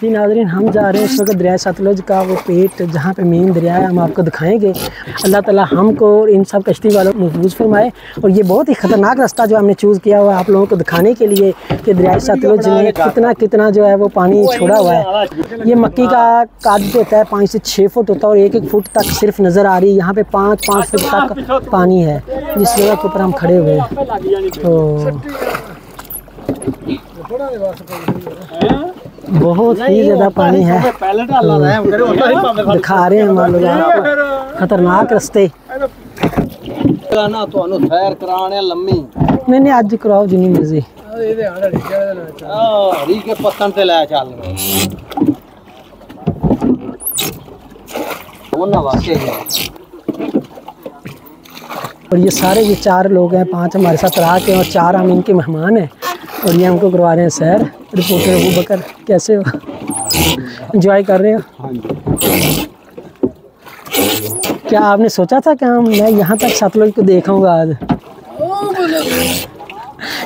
जी नाज़रीन, हम जा रहे हैं इस वक्त दरिया सतलुज का वो पेट जहाँ पे मेन दरिया है, हम आपको दिखाएंगे। अल्लाह ताला हमको और इन सब कश्ती वालों को महफूज फरमाए। और ये बहुत ही ख़तरनाक रास्ता जो हमने चूज़ किया हुआ है आप लोगों को दिखाने के लिए कि दरिया सतलुज में कितना जो है वो पानी छोड़ा हुआ है। ये मक्की का कद होता है 5 से 6 फुट होता है और 1-1 फुट तक सिर्फ नज़र आ रही है। यहाँ पे 5-5 फुट तक पानी है जिस जगह के ऊपर हम खड़े हुए हैं। तो बहुत ही ज़्यादा पानी है, दिखा रहे हैं मान लो खतरनाक रास्ते। नहीं अज कराओ जिन्नी मर्जी। और ये सारे ये 4 लोग हैं, 5 हमारे साथ रह के और 4 हम इनके मेहमान हैं और ये हमको करवा रहे हैं सैर। रिपोर्टर अबू बकर, कैसे हो? एंजॉय कर रहे हो? क्या आपने सोचा था कि मैं यहाँ तक सतलुज को देखूंगा आज?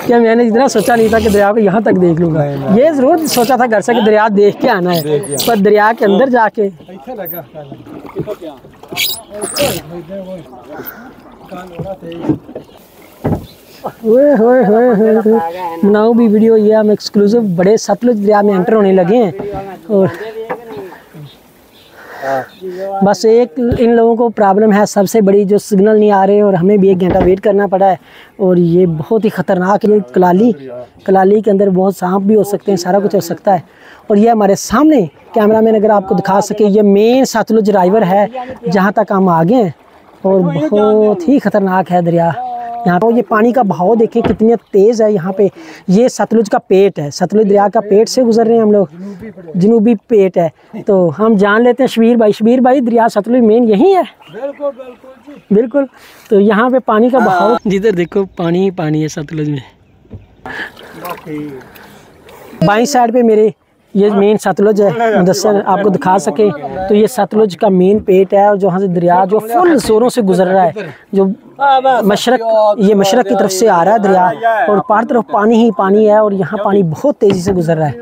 क्या मैंने इतना सोचा नहीं था कि दरिया को यहाँ तक देख लूँगा। ये ज़रूर सोचा था घर से कि दरिया देख के आना है, पर दरिया के अंदर जाके बनाओ भी वीडियो। ये हम एक्सक्लूसिव बड़े सतलुज दरिया में एंटर होने लगे हैं। और बस एक इन लोगों को प्रॉब्लम है सबसे बड़ी, जो सिग्नल नहीं आ रहे और हमें भी 1 घंटा वेट करना पड़ा है। और ये बहुत ही ख़तरनाक है। कलाली के अंदर बहुत सांप भी हो सकते हैं, सारा कुछ हो सकता है। और ये हमारे सामने कैमरामैन अगर आपको दिखा सके, ये मेन सतलुज राइवर है जहाँ तक हम आ गए हैं और बहुत ही ख़तरनाक है दरिया। यहाँ पर ये पानी का बहाव देखें कितनी तेज़ है यहाँ पे। ये सतलुज का पेट है, सतलुज दरिया का पेट से गुजर रहे हैं हम लोग, जनूबी पेट है। तो हम जान लेते हैं शबीर भाई दरिया सतलुज मेन यही है। बिल्कुल। तो यहाँ पे पानी का बहाव जिधर देखो पानी ही पानी है सतलुज में। बाईं साइड पे मेरे ये मेन सतलुज है, मुदस्सर आपको दिखा सके तो ये सतलुज का मेन पेट है। और जहाँ से दरिया जो फुल जोरों से गुजर रहा है, जो मशरक की तरफ से आ रहा है दरिया, और पार तरफ पानी ही पानी है और यहाँ पानी बहुत तेजी से गुजर रहा है।